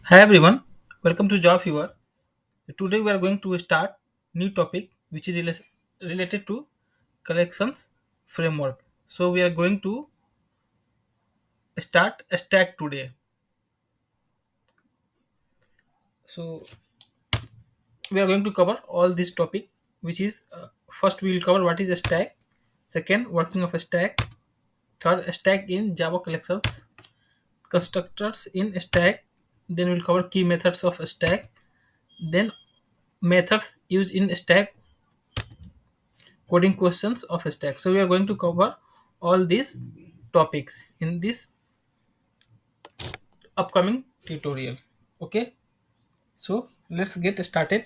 Hi everyone, welcome to Job Fever. Today we are going to start new topic which is related to collections framework. So we are going to start a stack today. So we are going to cover all this topic which is first we will cover what is a stack, second working of a stack, third a stack in Java collections, constructors in a stack, then we'll cover key methods of a stack, then methods used in a stack, coding questions of a stack. So we are going to cover all these topics in this upcoming tutorial. Okay, so let's get started.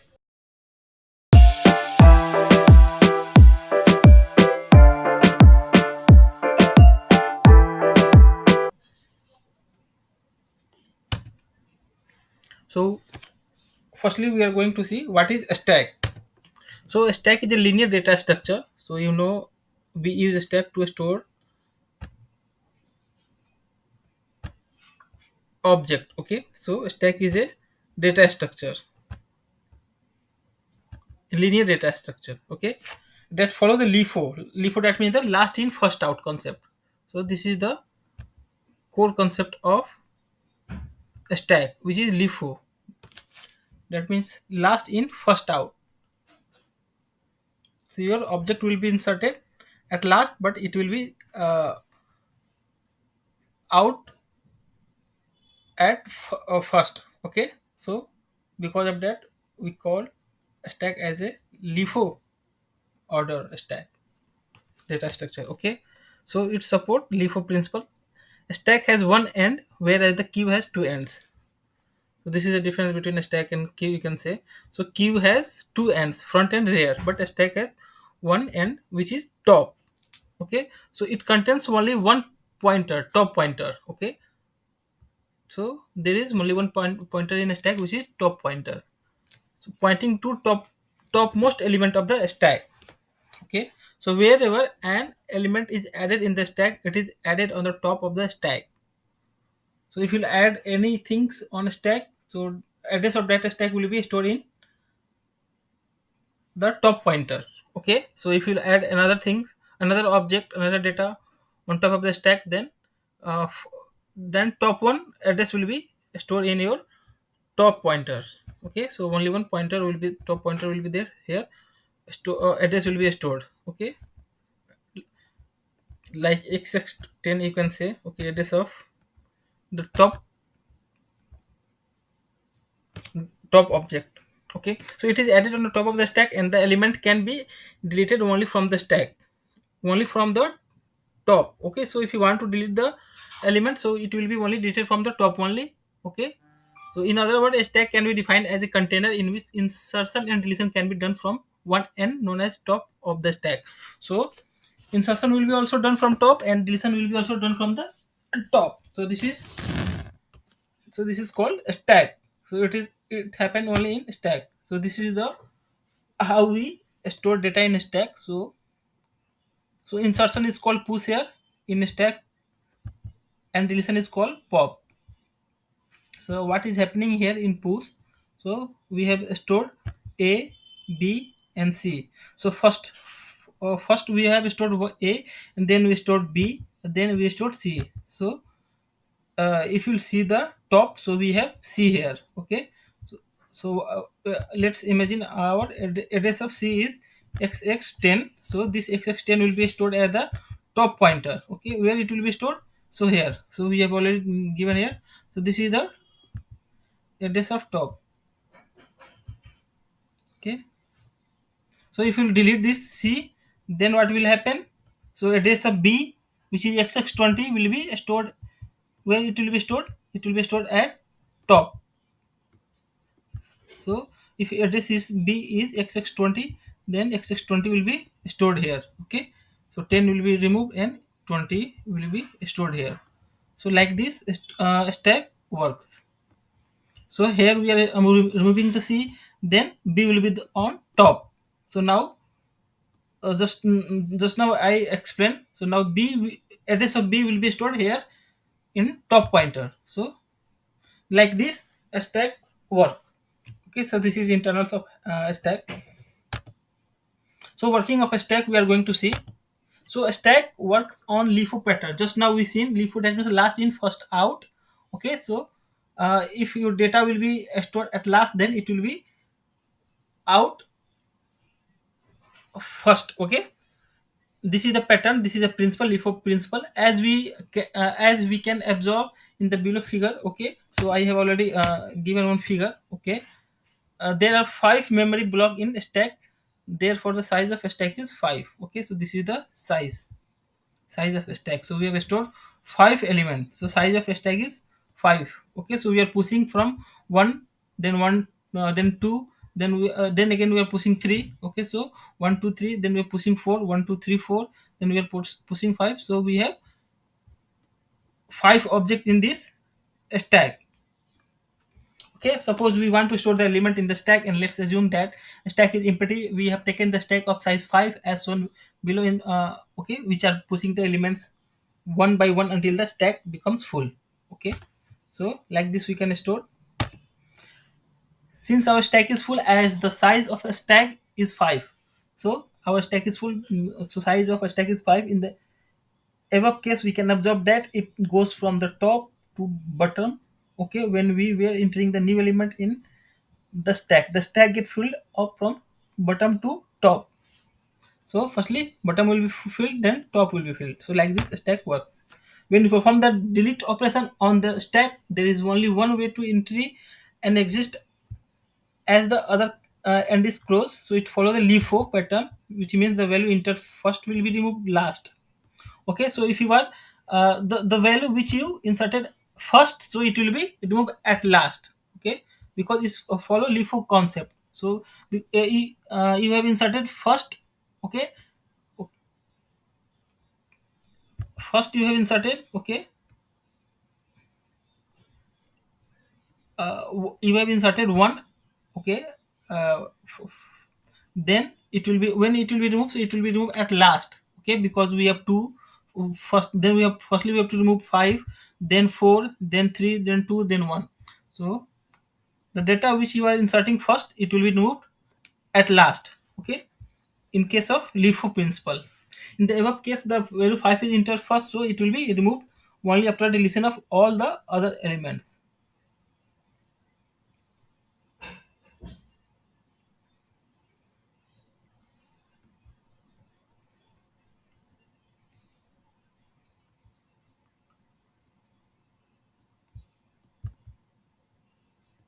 So firstly we are going to see what is a stack. So a stack is a linear data structure. So we use a stack to store object. Okay, so a stack is a data structure, linear data structure. Okay, that follow the LIFO. That means the last in first out concept. So this is the core concept of a stack, which is LIFO. That means last in first out. So your object will be inserted at last, but it will be out at first. Okay, so because of that we call a stack as a LIFO order stack data structure. Okay, so it support LIFO principle. A stack has one end, whereas the queue has two ends. So this is the difference between a stack and queue, you can say. So queue has two ends, front and rear, but a stack has one end which is top. Okay, so it contains only one pointer, top pointer. Okay, so there is only one pointer in a stack, which is top pointer, so pointing to topmost element of the stack. Okay, so wherever an element is added in the stack, it is added on the top of the stack. So if you add any things on a stack, so address of that stack will be stored in the top pointer. Okay, so if you add another thing, another object, another data on top of the stack, uh, f- then top one address will be stored in your top pointer. Okay, so only one pointer will be, top pointer will be there here. Address will be stored. Okay, like xx10 you can say. Okay, address of the top object. Okay, so it is added on the top of the stack, and the element can be deleted only from the stack, only from the top. Okay, so if you want to delete the element, so it will be only deleted from the top only. Okay, so in other words, a stack can be defined as a container in which insertion and deletion can be done from one end, known as top of the stack. So insertion will be also done from top, and deletion will be also done from the top. So this is called a stack. So it happen only in stack. So this is the how we store data in stack. So insertion is called push here in stack, and deletion is called pop. So what is happening here in push? So we have stored a, b, and c. So first we have stored a, and then we stored b, and then we stored c. So if you see the top, so we have c here. Okay, so let's imagine our address of c is xx10. So this xx10 will be stored as the top pointer. Okay, where it will be stored? So here, so we have already given here. So this is the address of top. Okay, so if you delete this c, then what will happen? So address of b, which is xx20, will be stored. Where it will be stored? It will be stored at top. So if address is b is xx20, then xx20 will be stored here. Okay, so 10 will be removed and 20 will be stored here. So like this stack works. So here we are removing the c, then b will be on top. So now just now I explained. So now address of b will be stored here in top pointer. So like this a stack work. Okay, so this is internals of a stack. So working of a stack we are going to see. So a stack works on LIFO pattern. Just now we seen LIFO, that means last in first out. Okay, so if your data will be stored at last, then it will be out first. Okay, this is the pattern, this is the principle, LIFO principle, as as we can absorb in the below figure. Okay, so I have already given one figure. Okay, there are 5 memory block in stack, therefore the size of a stack is 5. Okay, so this is the size of a stack. So we have stored 5 elements, so size of a stack is 5. Okay, so we are pushing from 1, then 1, then 2, then again we are pushing 3. Okay, so 1 2 3, then we are pushing 4, 1 2 3 4, then we are pushing 5. So we have 5 object in this stack. Okay, suppose we want to store the element in the stack, and let's assume that stack is empty. We have taken the stack of size 5 as shown below in okay, which are pushing the elements one by one until the stack becomes full. Okay, so like this we can store. Since our stack is full, as the size of a stack is 5, so our stack is full, so size of a stack is 5. In the above case we can observe that it goes from the top to bottom. Okay, when we were entering the new element in the stack get filled up from bottom to top. So firstly bottom will be filled, then top will be filled. So like this stack works. When you perform the delete operation on the stack, there is only one way to entry and exist as the other end is closed. So it follows the LIFO pattern, which means the value entered first will be removed last. Okay, so if you want the value which you inserted first, so it will be removed at last. Okay, because it's follow LIFO concept. So you have inserted first. Okay, first you have inserted. Okay, you have inserted one. Okay, uh, then it will be, when it will be removed, so it will be removed at last. Okay, because we have two first, then we have firstly we have to remove 5, then 4, then 3, then 2, then 1. So the data which you are inserting first, it will be removed at last. Okay, in case of LIFO principle. In the above case, the value 5 is entered first, so it will be removed only after deletion of all the other elements.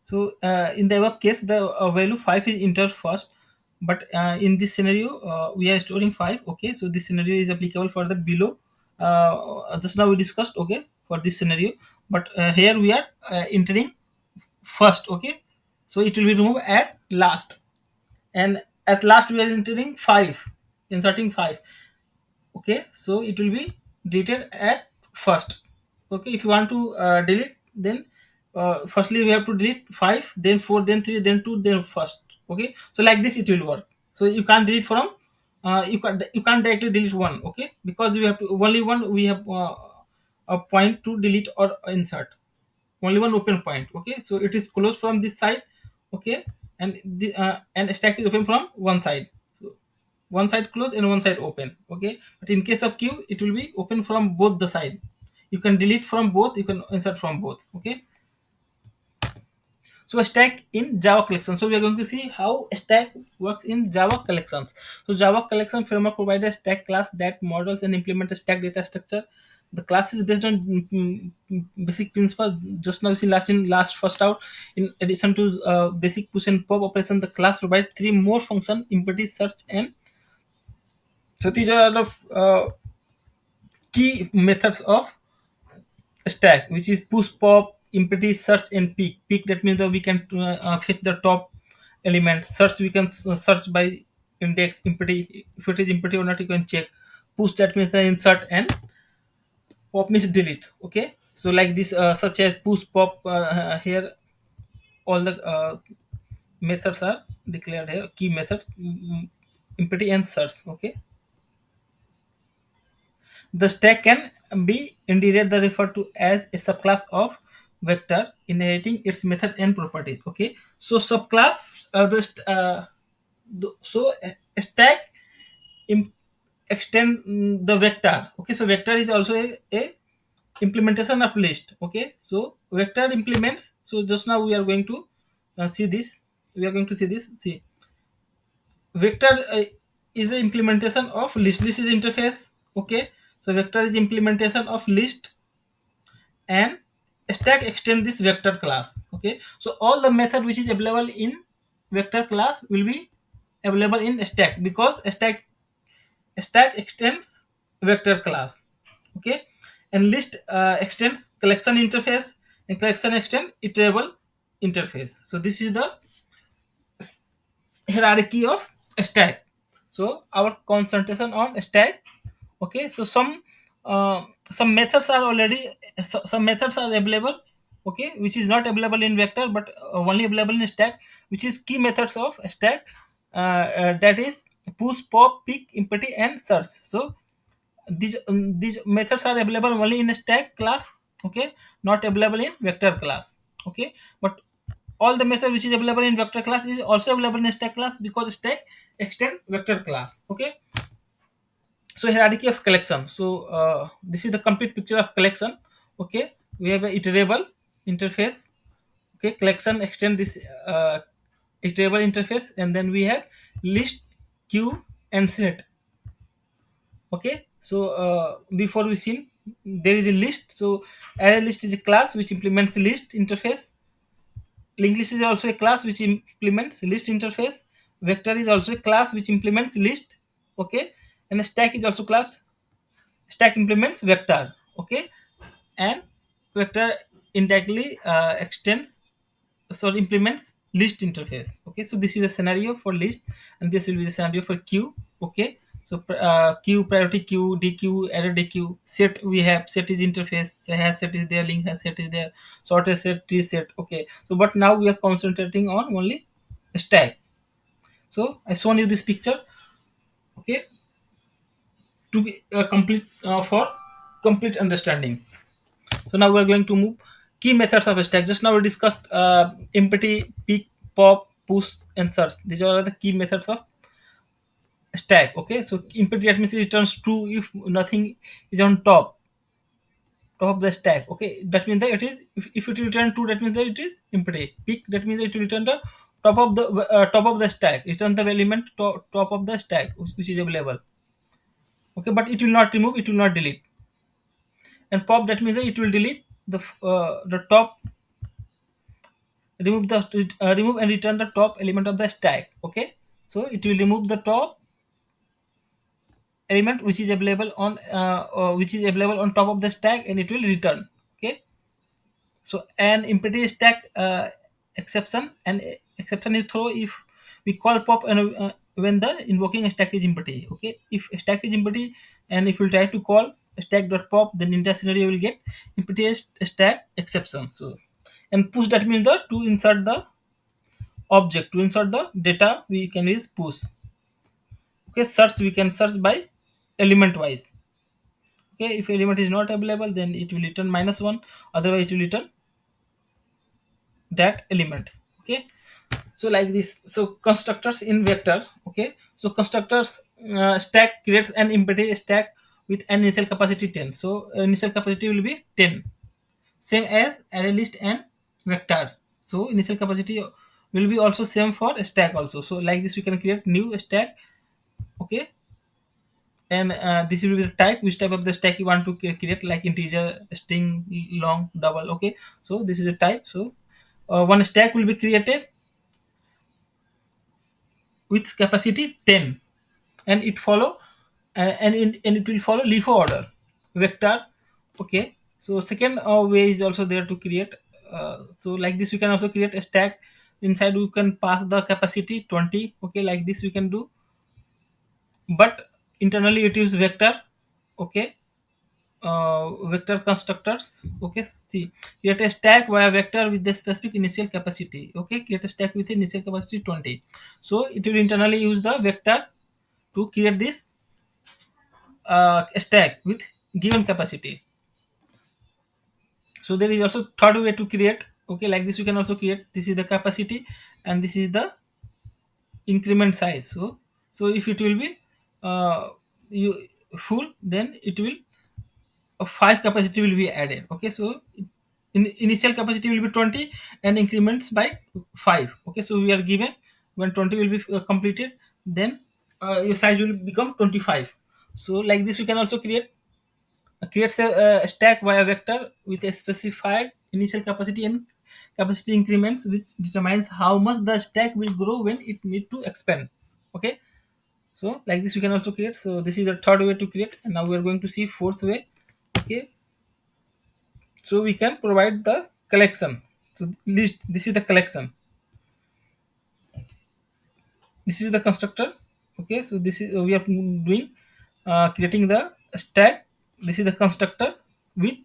So in the above case, the value 5 is entered first, but in this scenario, we are storing 5. Okay, so this scenario is applicable for the below. Just now we discussed. Okay, for this scenario, but here we are entering first. Okay, so it will be removed at last, and at last we are entering 5, inserting 5. Okay, so it will be deleted at first. Okay, if you want to delete, then firstly we have to delete 5, then 4, then 3, then 2, then first. Okay, so like this it will work. So you can't delete from you can't directly delete one. Okay, because we have to only one, we have a point to delete or insert, only one open point. Okay, so it is closed from this side. Okay, and stack is open from one side. So one side closed and one side open. Okay, but in case of queue, it will be open from both the side. You can delete from both, you can insert from both. Okay, so a stack in Java collection. So we are going to see how a stack works in Java collections. So Java collection framework provides a stack class that models and implements a stack data structure. The class is based on basic principles. Just now, see last first out. In addition to basic push and pop operation, the class provides three more functions: empty, search, and so these are the key methods of stack, which is push, pop, empty, search, and peek. Peek, that means that we can fetch the top element. Search, we can search by index. Empty, if it is empty or not, you can check. Push, that means the insert, and pop means delete. Okay, so like this, such as push, pop. Here, all the methods are declared here. Key methods, empty and search. Okay, the stack can be indeed referred to as a subclass of vector inheriting its method and properties. Okay, so subclass so a stack im- extend the vector. Okay, so vector is also a implementation of list. Okay, so vector implements. So just now we are going to see this. We are going to see this. See, vector is the implementation of list. List is interface. Okay, so vector is implementation of list, and stack extend this vector class. Okay, so all the method which is available in vector class will be available in stack, because stack extends vector class. Okay, and list extends collection interface, and collection extend iterable interface. So this is the hierarchy of stack. So our concentration on stack. Okay, so some methods are already, some methods are available, okay, which is not available in vector but only available in stack, which is key methods of stack, that is push, pop, pick, empty, and search. So these methods are available only in stack class. Okay, not available in vector class. Okay, but all the method which is available in vector class is also available in stack class, because stack extend vector class. Okay, so hierarchy of collection. So this is the complete picture of collection. Okay, we have a iterable interface. Okay, collection extend this iterable interface, and then we have list, queue, and set. Okay, so before we seen, there is a list. So array list is a class which implements list interface. Linked list is also a class which implements list interface. Vector is also a class which implements list. Okay, and stack is also class. Stack implements vector. Okay, and vector indirectly extends, so implements list interface. Okay, so this is a scenario for list, and this will be the scenario for queue. Okay, so queue, priority queue, dq, array dq. Set, we have set is interface, has set is there, link has set is there, sorted set, tree set. Okay, so but now we are concentrating on only stack. So I shown you this picture. Okay, to be complete for complete understanding. So now we're going to move key methods of a stack. Just now we discussed empty, pick, pop, push, and search. These are the key methods of stack. Okay, so empty, that means it returns true if nothing is on top of the stack. Okay, that means that it is, if it return true, that means that it is empty. Pick, that means it will return the top of the stack. Return the element top of the stack which is available. Okay, but it will not remove, it will not delete. And pop, that means that it will delete the top, remove and return the top element of the stack. Okay, so it will remove the top element which is available on top of the stack, and it will return. Okay, so an empty stack exception, and exception is throw if we call pop, and when the invoking stack is empty. Okay, if stack is empty and if we try to call stack.pop, then in that scenario we will get empty stack exception. So, and push, that means the to insert the object, to insert the data we can use push. Okay, search, we can search by element wise. Okay, if element is not available, then it will return -1, otherwise it will return that element. Okay, so like this. So constructors in vector. Okay, so constructors, stack creates an empty stack with an initial capacity 10. So initial capacity will be 10, same as array list and vector. So initial capacity will be also same for stack also. So like this we can create new stack. Okay, and this will be the type, which type of the stack you want to create, like integer, string, long, double. Okay, so this is a type. So one stack will be created with capacity 10, and it follow and it will follow LIFO order vector. Okay, so second way is also there to create. So like this we can also create a stack. Inside we can pass the capacity 20. Okay, like this we can do, but internally it is vector. Okay, vector constructors. Okay, see, create a stack via vector with the specific initial capacity. Okay, create a stack with initial capacity 20. So it will internally use the vector to create this stack with given capacity. So there is also third way to create. Okay, like this we can also create. This is the capacity, and this is the increment size. So if it will be you full, then it will 5 capacity will be added. Okay, so initial capacity will be 20 and increments by 5. Okay, so we are given when 20 will be completed, then your size will become 25. So like this we can also creates a stack via vector with a specified initial capacity and capacity increments, which determines how much the stack will grow when it need to expand. Okay, so like this we can also create. So this is the third way to create, and now we are going to see fourth way. Okay, so we can provide the collection. So list, this is the collection, this is the constructor. Okay, so this is we are doing creating the stack. This is the constructor with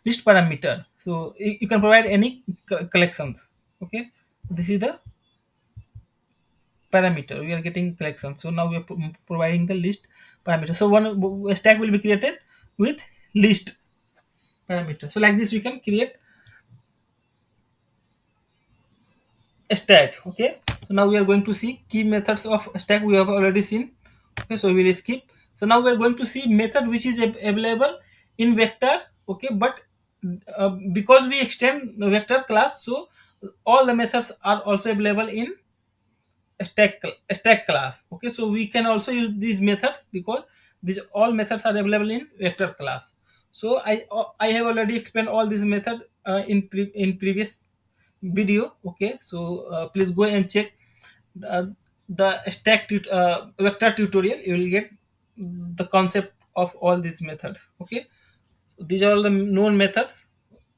list parameter. So you can provide any collections. Okay, this is the parameter we are getting collection. So now we are providing the list parameter. So one stack will be created with list parameter. So like this we can create a stack. Okay, so now we are going to see key methods of stack. We have already seen. Okay, so we will skip. So now we are going to see method which is available in vector. Okay, but because we extend vector class, so all the methods are also available in stack class. Okay, so we can also use these methods because these all methods are available in vector class. So I have already explained all these method in previous video. Okay, so please go and check uh, the vector tutorial. You will get the concept of all these methods. Okay, so these are all the known methods.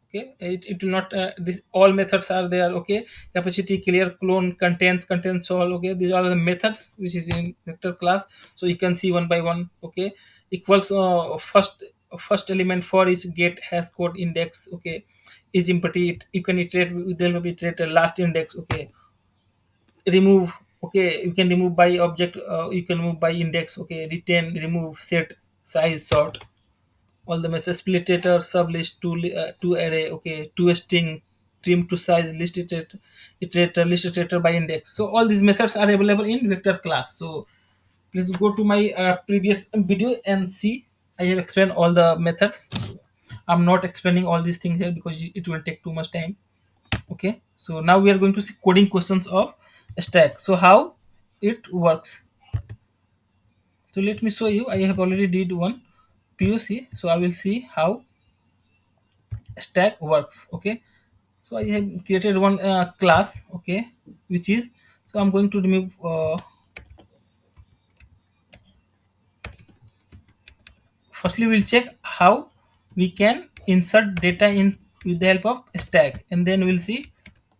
Okay, it will not this all methods are there. Okay, capacity, clear, clone, contains all. Okay, these are the methods which is in vector class. So you can see one by one. Okay, equals first element for each get has code index. Okay, is empty, you can iterate with the iterator last index. Okay, remove. Okay, you can remove by object, you can remove by index. Okay, retain, remove, set, size, sort, all the messages, splitter, sublist, to array. Okay, to string, trim to size, list iterator, list iterator by index. So all these methods are available in vector class. So please go to my previous video and see. I have explained all the methods. I'm not explaining all these things here because it will take too much time. Okay, so now we are going to see coding questions of stack. So how it works. So let me show you. I have already did one POC. So I will see how stack works. Okay, so I have created one class. Okay, which is, so I'm going to remove firstly we'll check how we can insert data in with the help of stack, and then we'll see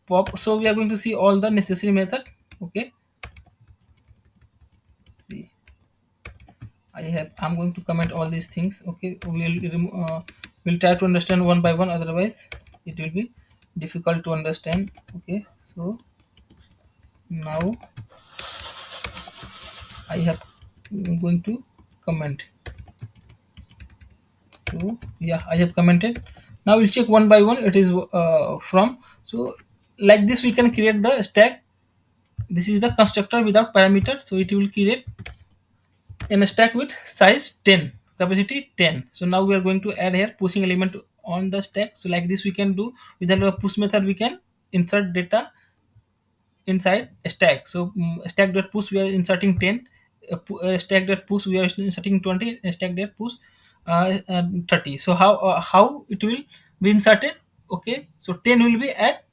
pop. So we are going to see all the necessary method. Okay, I'm going to comment all these things. Okay, we'll try to understand one by one, otherwise it will be difficult to understand. Okay, so now I'm going to comment. So yeah, I have commented. Now we'll check one by one. It is from. So like this we can create the stack. This is the constructor without parameter. So it will create in a stack with size 10, capacity 10. So now we are going to add here pushing element on the stack. So like this we can do with the push method. We can insert data inside a stack. So stack dot push we are inserting 10, stack dot push we are inserting 20, stack dot push 30. So how it will be inserted. Okay, so 10 will be at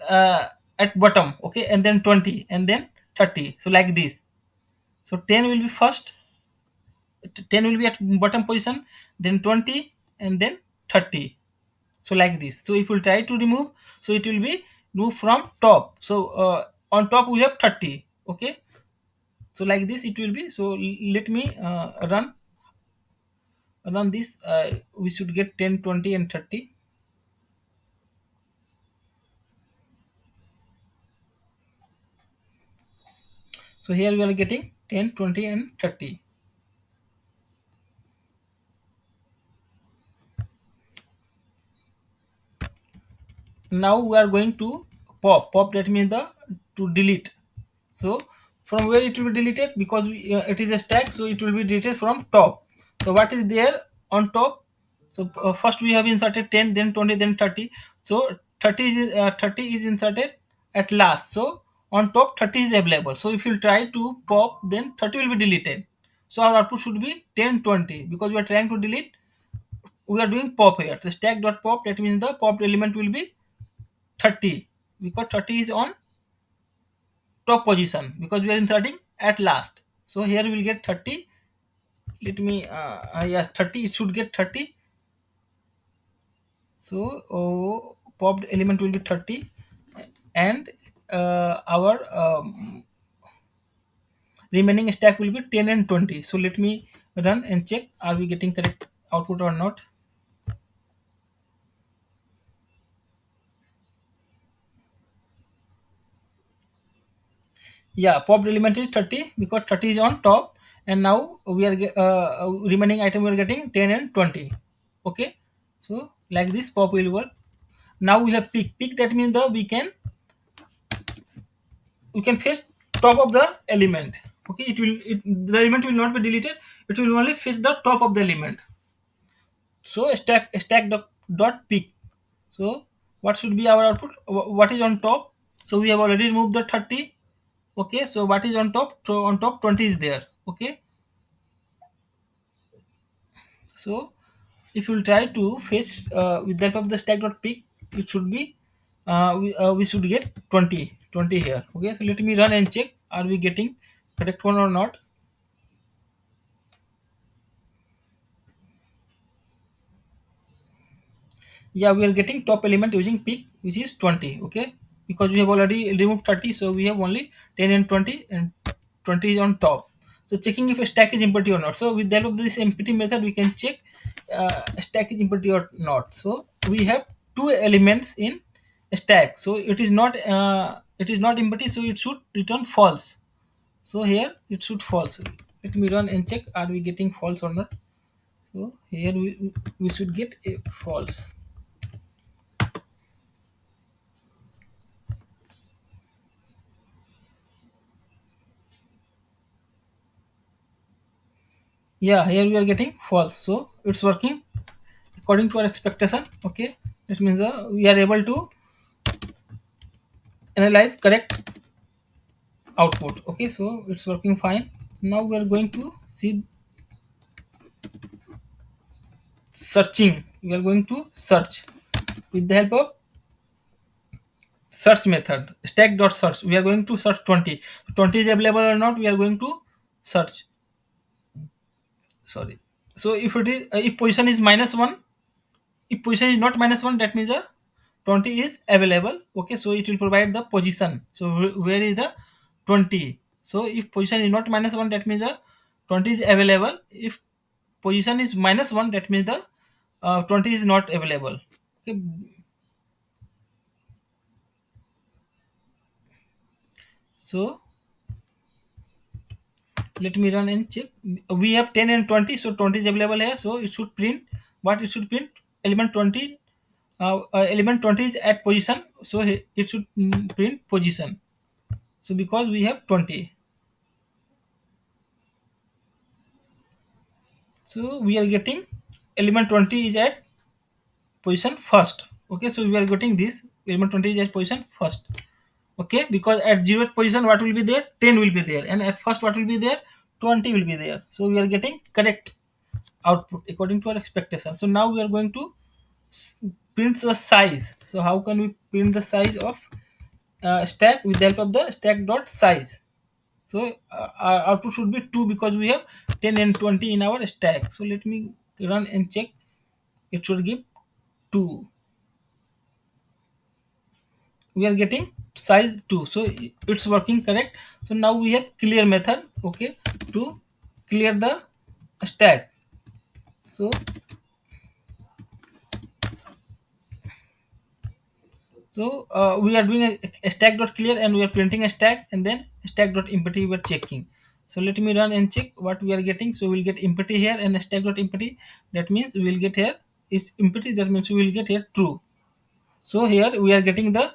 uh, at bottom. Okay, and then 20 and then 30. So like this. So 10 will be first, 10 will be at bottom position, then 20 and then 30. So like this. So if we try to remove, so it will be move from top. So on top we have 30. Okay, so like this it will be. So let me run this. We should get 10, 20 and 30. So here we are getting 10, 20 and 30. now we are going to pop, that means the to delete. So from where it will be deleted, because it is a stack, so it will be deleted from top. So what is there on top? So first we have inserted 10, then 20, then 30. So 30 is inserted at last. So on top 30 is available. So if you try to pop, then 30 will be deleted. So our output should be 10, 20, because we are trying to delete. We are doing pop here. So stack dot pop, that means the popped element will be 30, because 30 is on top position, because we are inserting at last. So here we will get 30. Let me yeah, 30, it should get 30. So popped element will be 30, and our remaining stack will be 10 and 20. So let me run and check, are we getting correct output or not. Yeah, popped element is 30, because 30 is on top, and now we are remaining item we are getting 10 and 20. Okay, so like this pop will work. Now we have peak, that means the we can fetch top of the element. Okay, the element will not be deleted, it will only fetch the top of the element. So stack dot peak. So what should be our output? What is on top? So we have already removed the 30. Okay, so what is on top? So on top 20 is there. Okay, so if you will try to fetch with the help of the stack.pick, it should be we should get 20 here. Okay, so let me run and check, are we getting correct one or not. Yeah, we are getting top element using peak, which is 20. Okay, because we have already removed 30, so we have only 10 and 20, and 20 is on top. So checking if a stack is empty or not. So with the help of this empty method, we can check stack is empty or not. So we have two elements in a stack, so it is not empty, so it should return false. So here it should false. Let me run and check, are we getting false or not. So here we should get a false. Yeah, here we are getting false, so it's working according to our expectation. Okay, that means we are able to analyze correct output. Okay, so it's working fine. Now we are going to see searching. We are going to search with the help of search method, stack.search. We are going to search 20. 20 is available or not, we are going to search. Sorry. So if position is -1, if position is not -1, that means the 20 is available. Okay, so it will provide the position. So where is the 20? So if position is not -1, that means the 20 is available. If position is -1, that means the 20 is not available. Okay, so let me run and check. We have 10 and 20, so 20 is available here, so it should print what it should print. Element 20, element 20 is at position, so it should print position. So because we have 20, so we are getting element 20 is at position first. Okay, so we are getting this element 20 is at position first. Okay, because at 0th position what will be there, 10 will be there, and at first what will be there, 20 will be there. So we are getting correct output according to our expectation. So now we are going to s- print the size. So how can we print the size of stack with the help of the stack dot size. So our output should be 2, because we have 10 and 20 in our stack. So let me run and check, it should give 2. We are getting size 2, so it's working correct. So now we have clear method. Okay, to clear the stack. So we are doing a stack dot clear, and we are printing a stack, and then stack dot empty we are checking. So let me run and check what we are getting. So we'll get empty here, and stack dot empty, that means we will get here is empty, that means we will get here true. So here we are getting the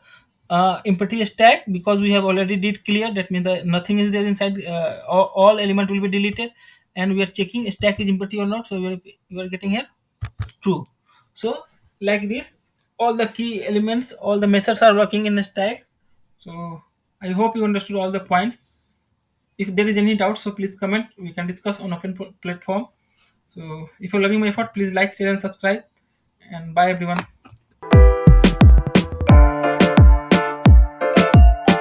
empty stack because we have already did clear. That means that nothing is there inside. All element will be deleted, and we are checking stack is empty or not. So we are getting here true. So like this, all the key elements, all the methods are working in a stack. So I hope you understood all the points. If there is any doubt, so please comment. We can discuss on open platform. So if you're loving my effort, please like, share, and subscribe. And bye everyone.